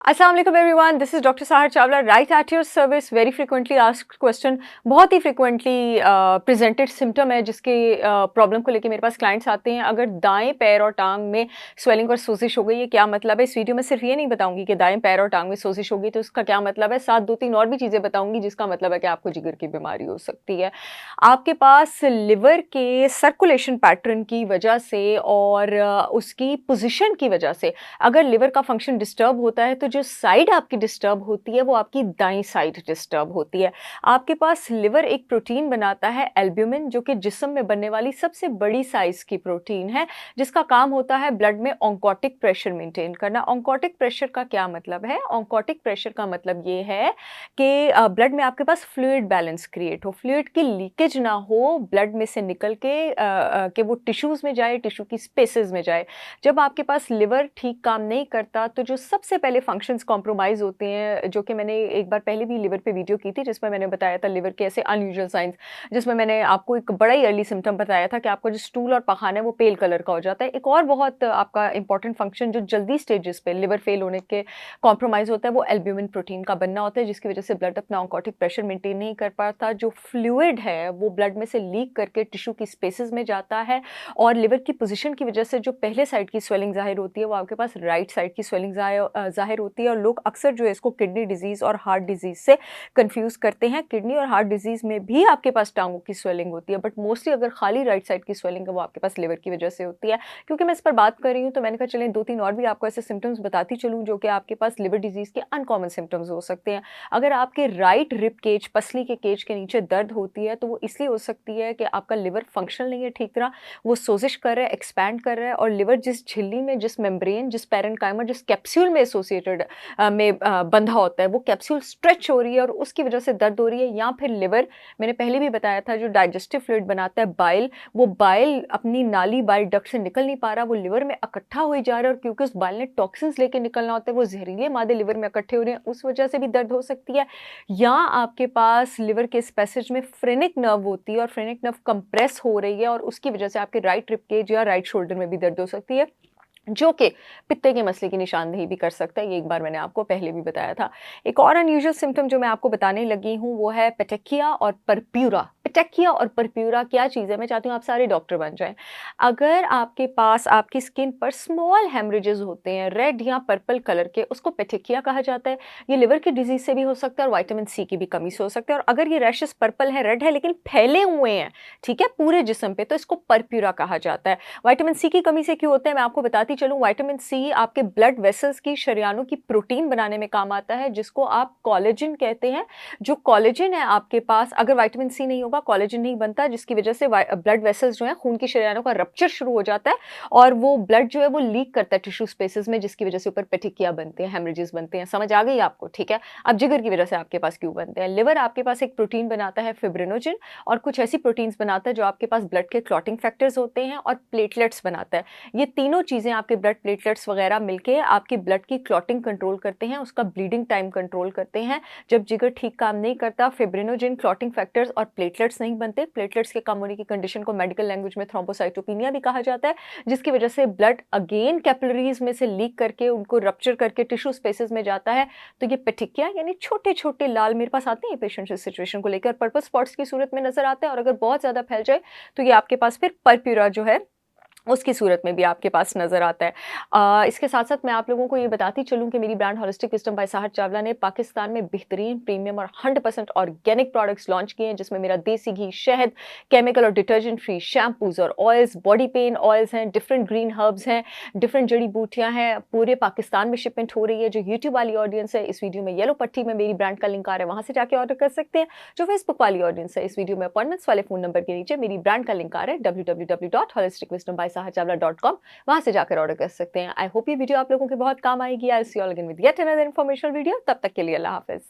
अस्सलाम वालेकुम everyone, this is doctor Sahar Chawla right at your service. Very frequently asked question, बहुत ही फ्रीक्वेंटली प्रेजेंटेड सिम्टम है जिसके प्रॉब्लम को लेके मेरे पास क्लाइंट्स आते हैं। अगर दाएं पैर और टांग में स्वेलिंग और सोजिश हो गई है, क्या मतलब है? इस वीडियो में सिर्फ ये नहीं बताऊंगी कि दाएं पैर और टांग में सोजिश हो गई तो उसका क्या मतलब है, साथ दो तीन और भी चीज़ें बताऊंगी जिसका मतलब है कि आपको जिगर की बीमारी हो सकती है। आपके पास लिवर के सर्कुलेशन पैटर्न की वजह से और उसकी पोजिशन की वजह से अगर लिवर का फंक्शन डिस्टर्ब होता है तो जो साइड आपकी डिस्टर्ब होती है वो आपकी दाईं साइड डिस्टर्ब होती है। आपके पास लिवर एक प्रोटीन बनाता है एल्ब्यूमिन, जो कि जिस्म में बनने वाली सबसे बड़ी साइज की प्रोटीन है, जिसका काम होता है ब्लड में ऑन्कोटिक प्रेशर मेंटेन करना। ऑन्कोटिक प्रेशर का क्या मतलब है? ऑन्कोटिक प्रेशर का मतलब ये है कि ब्लड में आपके पास फ्लूइड बैलेंस क्रिएट हो, फ्लूइड की लीकेज ना हो, ब्लड में से निकल के वो टिश्यूज में जाए, टिश्यू की स्पेसेस में जाए। जब आपके पास लिवर ठीक काम नहीं करता तो जो सबसे पहले फंक्शंस कॉम्प्रोमाइज होते हैं, जो कि मैंने एक बार पहले भी लिवर पे वीडियो की थी जिसमें मैंने बताया था लिवर के ऐसे अनयूजुअल साइंस, जिसमें मैंने आपको एक बड़ा ही अर्ली सिम्टम बताया था कि आपका जो स्टूल और पखाना है वो पेल कलर का हो जाता है। एक और बहुत आपका इंपॉर्टेंट फंक्शन जो जल्दी स्टेजेस पे लिवर फेल होने के कॉम्प्रोमाइज होता है वो एल्ब्यूमिन प्रोटीन का बनना होता है, जिसकी वजह से ब्लड अपना ऑन्कोटिक प्रेशर मेंटेन नहीं कर पाता। जो फ्लूइड है वो ब्लड में से लीक करके टिश्यू की स्पेसेस में जाता है और लिवर की पोजीशन की वजह से जो पहले साइड की स्वेलिंग ज़ाहिर होती है वो आपके पास राइट साइड की स्वेलिंग ज़ाहिर होती है। और लोग अक्सर जो है इसको किडनी डिजीज़ और हार्ट डिजीज़ से कंफ्यूज करते हैं। किडनी और हार्ट डिजीज़ में भी आपके पास टांगों की स्वेलिंग होती है, बट मोस्टली अगर खाली राइट साइड की स्वेलिंग है वो आपके पास लिवर की वजह से होती है। क्योंकि मैं इस पर बात कर रही हूँ तो मैंने कहा चलें दो तीन और भी आपको ऐसे सिम्टम्स बताती चलूँ जो कि आपके पास लिवर डिजीज़ के अनकॉमन सिम्टम्स हो सकते हैं। अगर आपके राइट रिब केज, पसली के केज के नीचे दर्द होती है तो वो इसलिए हो सकती है कि आपका लिवर फंक्शनल नहीं है ठीक तरह, वो सोजिश कर रहा है, एक्सपैंड कर रहा है, और लिवर जिस झिल्ली में, जिस मेम्ब्रेन, जिस पैरेन्काइमा, जिस कैप्सूल में एसोसिएटेड बंधा होता है वो कैप्सूल स्ट्रेच हो रही है और उसकी वजह से दर्द हो रही है। या फिर लिवर, मैंने पहले भी बताया था, जो डाइजेस्टिव फ्लूइड बनाता है बाइल, वो बाइल अपनी नाली बाइल डक्ट से निकल नहीं पा रहा, वो लिवर में इकट्ठा हो जा रहा है और क्योंकि उस बाइल ने टॉक्सिन्स लेके निकलना होता है वो जहरीले मादे लिवर में इकट्ठे हो रहे हैं, उस वजह से भी दर्द हो सकती है। या आपके पास लिवर के इस पैसेज में फ्रेनिक नर्व होती है और फ्रेनिक नर्व कंप्रेस हो रही है और उसकी वजह से आपके राइट रिब केज या राइट शोल्डर में भी दर्द हो सकती है, जो कि पित्ते के मसले की निशानदेही भी कर सकता है। ये एक बार मैंने आपको पहले भी बताया था। एक और अनयूजुअल सिम्टम जो मैं आपको बताने लगी हूँ वो है पेटेकिया और परप्यूरा। पेटेकिया और परप्यूरा क्या चीज़ है? मैं चाहती हूँ आप सारे डॉक्टर बन जाएं। अगर आपके पास आपकी स्किन पर स्मॉल हेमरेजेस होते हैं रेड या पर्पल कलर के, उसको पेटेकिया कहा जाता है। ये लिवर की डिजीज से भी हो सकता है और विटामिन सी की भी कमी से हो सकता है। और अगर ये रैशेस पर्पल है, रेड है, लेकिन फैले हुए हैं, ठीक है, पूरे जिस्म पे, तो इसको परप्यूरा कहा जाता है। विटामिन सी की कमी से क्यों होता है मैं आपको बताती चलूं। विटामिन सी आपके ब्लड वेसल्स की, शरियानों की प्रोटीन बनाने में काम आता है, जिसको आप कोलेजन कहते हैं। जो कोलेजन है आपके पास, अगर विटामिन सी नहीं होगा कोलेजन नहीं बनता, जिसकी वजह से ब्लड वेसल्स जो है, खून की शरियानों का रप्चर शुरू हो जाता है और वो ब्लड जो है वो लीक करता है टिश्यू स्पेसेस में, जिसकी वजह से ऊपर पेटिकिया बनते हैं, हेमरेजेस बनते हैं। समझ आ गई आपको? ठीक है। अब जिगर की वजह से आपके पास क्यों बनते हैं? लिवर आपके पास एक प्रोटीन बनाता है फिब्रिनोजन, और कुछ ऐसी प्रोटीन्स बनाता है जो आपके पास ब्लड के क्लॉटिंग फैक्टर्स होते हैं, और प्लेटलेट्स बनाता है। ये तीनों चीज़ें, आपके ब्लड प्लेटलेट्स वगैरह मिलके आपकी ब्लड की क्लॉटिंग कंट्रोल करते हैं, उसका ब्लीडिंग टाइम कंट्रोल करते हैं। जब जिगर ठीक काम नहीं करता, फिब्रिनोजन, क्लॉटिंग फैक्टर्स और प्लेटलेट्स नहीं बनते, प्लेटलेट्स के कम होने की कंडीशन को मेडिकल लैंग्वेज में थ्रोम्बोसाइटोपिनिया भी कहा जाता है, जिसकी वजह से ब्लड अगेन कैपिलरीज में से लीक करके उनको रप्चर करके टिश्यू स्पेसेस में जाता है। तो ये पेटिकिया यानी छोटे छोटे लाल, मेरे पास आते हैं पेशेंट्स इस सिचुएशन को लेकर, पर्पल स्पॉट्स की सूरत में नजर आता है, और अगर बहुत ज्यादा फैल जाए तो ये आपके पास फिर परप्यूरा जो है उसकी सूरत में भी आपके पास नज़र आता है। इसके साथ-साथ मैं आप लोगों को ये बताती चलूँ कि मेरी brand holistic wisdom by Sahar Chawla ने पाकिस्तान में बेहतरीन प्रीमियम और 100% ऑर्गेनिक प्रोडक्ट्स लॉन्च किए हैं, जिसमें मेरा देसी घी, शहद, केमिकल और डिटर्जेंट फ्री शैम्पूज़ और ऑयल्स, बॉडी पेन ऑयल्स हैं, डिफरेंट ग्रीन हर्ब्स हैं, डिफरेंट जड़ी-बूटियाँ हैं, पूरे पाकिस्तान में शिपमेंट हो रही है। जो यूट्यूब वाली ऑडियंस है, इस वीडियो में येलो पट्टी में मेरी ब्रांड का लिंक आ रहा है, वहाँ से जाके ऑर्डर कर सकते हैं। जो फेसबुक वाली ऑडियंस है, इस वीडियो में अपॉइंटमेंट्स वाले फ़ोन नंबर के नीचे मेरी ब्रांड का लिंक आ रहा है www.holisticwisdombysaharchavla.com, वहां से जाकर ऑर्डर कर सकते हैं। आई होप ये वीडियो आप लोगों के बहुत काम आएगी। I see you all again with yet another informational video. तब तक के लिए अल्लाह हाफिज।